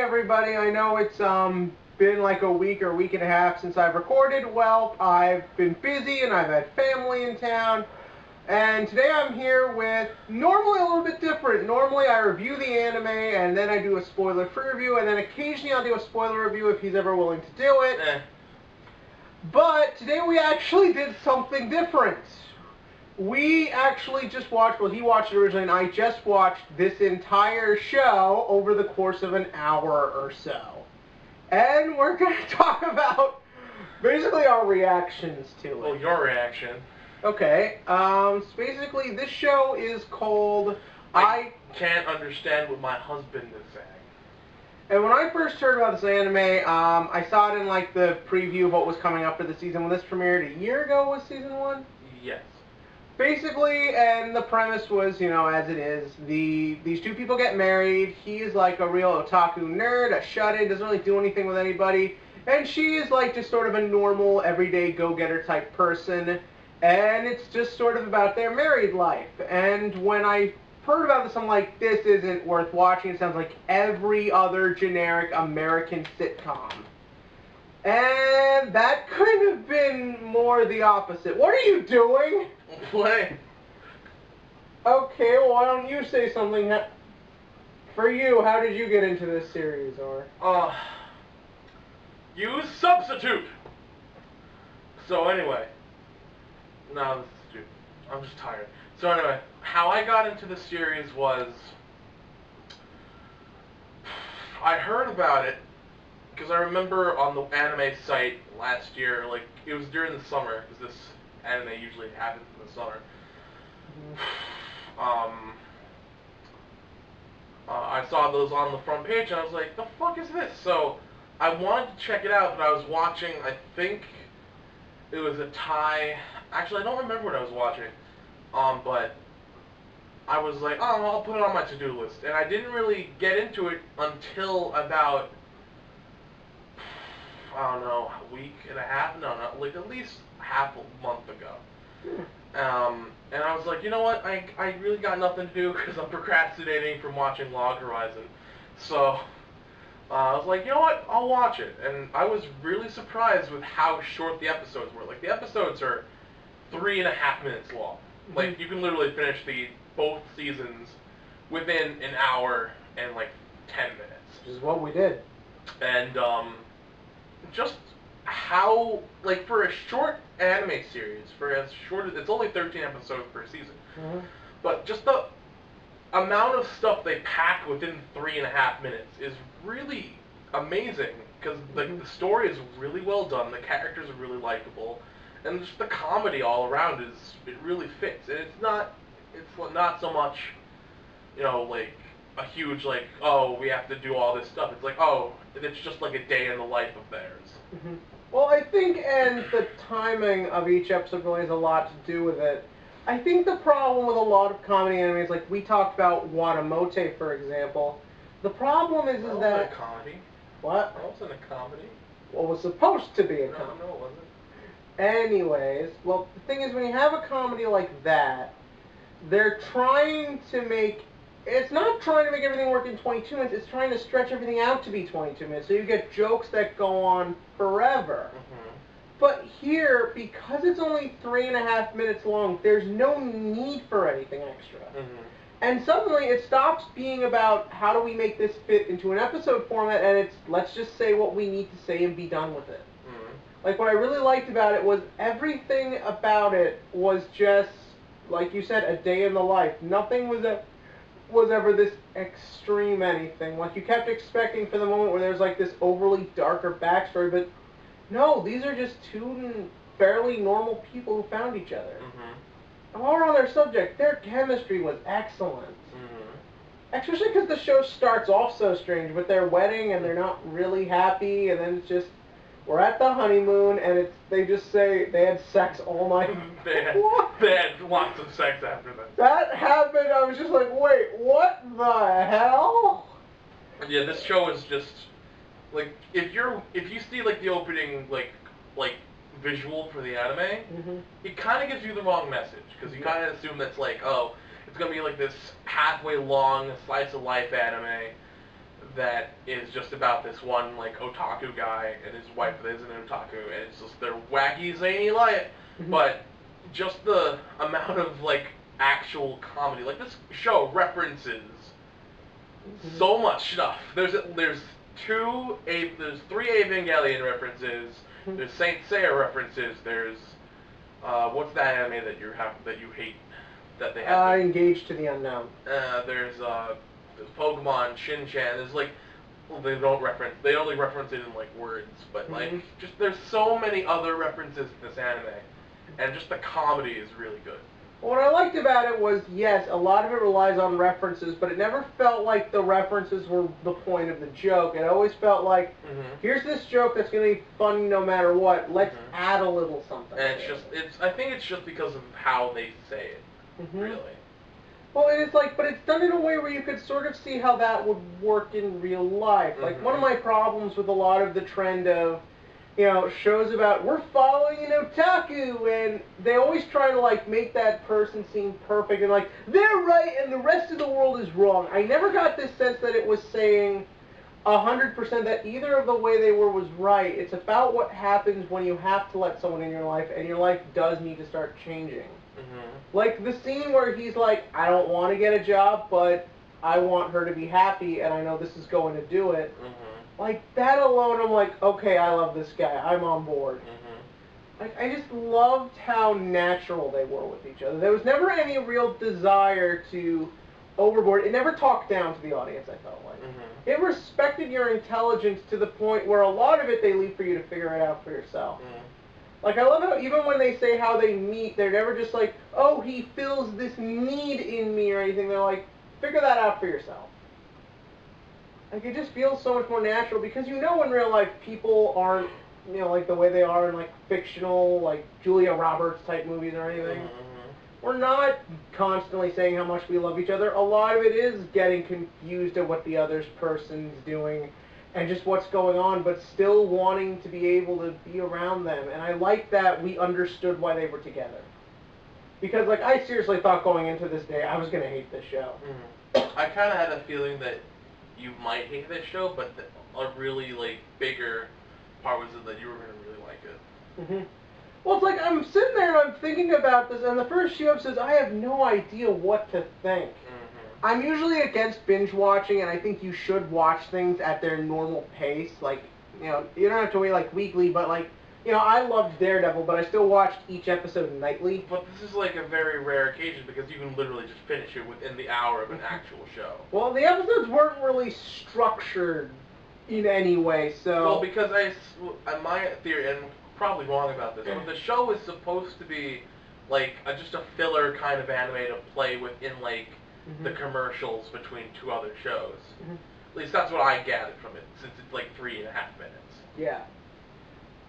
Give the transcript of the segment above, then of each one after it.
everybody. I know it's been like a week or week and a half since I've recorded. Well, I've been busy and I've had family in town. And today I'm here with normally a little bit different. Normally I review the anime and then I do a spoiler-free review, and then occasionally I'll do a spoiler review if he's ever willing to do it. But today we actually did something different. We actually just watched, well, he watched it originally, and I just watched this entire show over the course of an hour or so. And we're going to talk about basically our reactions to it. Well, your reaction. Okay, so basically this show is called I Can't Understand What My Husband Is Saying. And when I first heard about this anime, I saw it in like the preview of what was coming up for the season. When this premiered a year ago, was season 1? Yes. Basically, and the premise was, you know, as it is, these two people get married. He is like a real otaku nerd, a shut-in, doesn't really do anything with anybody. And she is like just sort of a normal, everyday go-getter type person. And it's just sort of about their married life. And when I heard about this, I'm like, this isn't worth watching. It sounds like every other generic American sitcom. And that could have been more the opposite. What are you doing? What? Okay, well, why don't you say something? For you, how did you get into this series, or? Use substitute! So anyway. No, this is stupid. I'm just tired. So anyway, how I got into the series was... I heard about it because I remember on the anime site last year, like, it was during the summer, because this anime usually happens in the summer. I saw those on the front page, and I was like, the fuck is this? So, I wanted to check it out, but I was watching, I think it was a Thai... Actually, I don't remember what I was watching. But I was like, oh, I'll put it on my to-do list. And I didn't really get into it until about... I don't know, a week and a half? No, not like at least half a month ago. And I was like, you know what, I really got nothing to do because I'm procrastinating from watching Log Horizon. So, I was like, you know what, I'll watch it. And I was really surprised with how short the episodes were. Like, the episodes are 3.5 minutes long. Like, you can literally finish both seasons within an hour and like 10 minutes. Which is what we did. And, just how, like, for a short anime series, for as short as, it's only 13 episodes per season, but just the amount of stuff they pack within 3.5 minutes is really amazing, because the story is really well done, the characters are really likable, and just the comedy all around it really fits, and it's not so much, you know, like, a huge, like, oh, we have to do all this stuff. It's like, oh, it's just like a day in the life of theirs. Well, I think, and the timing of each episode really has a lot to do with it. I think the problem with a lot of comedy animes, like we talked about Watamote, for example, the problem is That that... wasn't a comedy. What? That wasn't a comedy. Well, it was supposed to be a comedy. No, it wasn't. Anyways, well, the thing is, when you have a comedy like that, they're trying to make... It's not trying to make everything work in 22 minutes, it's trying to stretch everything out to be 22 minutes, so you get jokes that go on forever. But here, because it's only 3.5 minutes long, there's no need for anything extra. And suddenly it stops being about how do we make this fit into an episode format, and it's let's just say what we need to say and be done with it. Like, what I really liked about it was everything about it was just, like you said, a day in the life. Nothing was ever this extreme anything. Like, you kept expecting for the moment where there's like this overly darker backstory, but no, these are just two fairly normal people who found each other. And while we're on their subject, their chemistry was excellent. Especially because the show starts off so strange with their wedding and they're not really happy, and then it's just, we're at the honeymoon, and they just say they had sex all night. They had lots of sex after that. That happened, I was just like, wait, what the hell? Yeah, this show is just, like, if you see, like, the opening, like visual for the anime, it kind of gives you the wrong message, because you kind of assume that's like, oh, it's going to be like this halfway long slice of life anime that is just about this one like otaku guy and his wife that is an otaku, and it's just their wacky zany life. But just the amount of like actual comedy, like this show references so much stuff. There's three Evangelion references. There's Saint Seiya references. There's what's that anime that you hate that they have? Engaged to the Unknown. There's Pokemon, Shin-Chan. There's like, well, they only reference it in like words, but like just there's so many other references to this anime, and just the comedy is really good. What I liked about it was, yes, a lot of it relies on references, but it never felt like the references were the point of the joke. It always felt like, here's this joke that's going to be funny no matter what. Let's add a little something. And I think it's just because of how they say it, really. Well, it's like, but it's done in a way where you could sort of see how that would work in real life. Like, one of my problems with a lot of the trend of, you know, shows about, we're following an otaku, and they always try to, like, make that person seem perfect, and, like, they're right, and the rest of the world is wrong. I never got this sense that it was saying 100% that either of the way they were was right. It's about what happens when you have to let someone in your life, and your life does need to start changing. Like, the scene where he's like, I don't want to get a job, but I want her to be happy, and I know this is going to do it. Like, that alone, I'm like, okay, I love this guy. I'm on board. Like, I just loved how natural they were with each other. There was never any real desire to overboard. It never talked down to the audience, I felt like. It respected your intelligence to the point where a lot of it they leave for you to figure it out for yourself. Like, I love how even when they say how they meet, they're never just like, oh, he fills this need in me or anything. They're like, figure that out for yourself. Like, it just feels so much more natural, because you know in real life people aren't, you know, like the way they are in, like, fictional, like, Julia Roberts type movies or anything. We're not constantly saying how much we love each other. A lot of it is getting confused at what the other person's doing and just what's going on, but still wanting to be able to be around them. And I like that we understood why they were together. Because, like, I seriously thought going into this day I was going to hate this show. I kind of had a feeling that you might hate this show, but a really, like, bigger part was that you were going to really like it. Well, it's like, I'm sitting there and I'm thinking about this, and the first few episodes, I have no idea what to think. I'm usually against binge watching, and I think you should watch things at their normal pace. Like, you know, you don't have to wait, like, weekly, but, like, you know, I loved Daredevil, but I still watched each episode nightly. But this is, like, a very rare occasion, because you can literally just finish it within the hour of an actual show. Well, the episodes weren't really structured in any way, so... Well, because my theory, and I'm probably wrong about this, but the show is supposed to be, like, just a filler kind of anime to play within, like, the commercials between two other shows. At least that's what I gathered from it, since it's, like, 3.5 minutes. Yeah.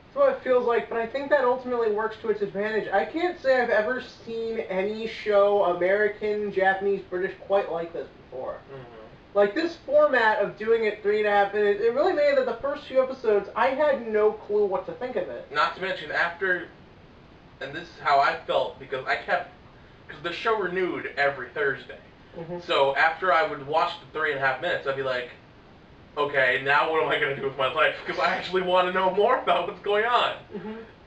That's what it feels like, but I think that ultimately works to its advantage. I can't say I've ever seen any show, American, Japanese, British, quite like this before. Like, this format of doing it 3.5 minutes, it really made that the first few episodes, I had no clue what to think of it. Not to mention, after, and this is how I felt, because the show renewed every Thursday. So after I would watch the 3.5 minutes, I'd be like, okay, now what am I going to do with my life? Because I actually want to know more about what's going on.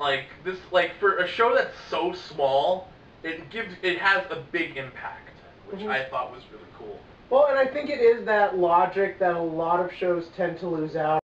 Like, this, like, for a show that's so small, it has a big impact, which I thought was really cool. Well, and I think it is that logic that a lot of shows tend to lose out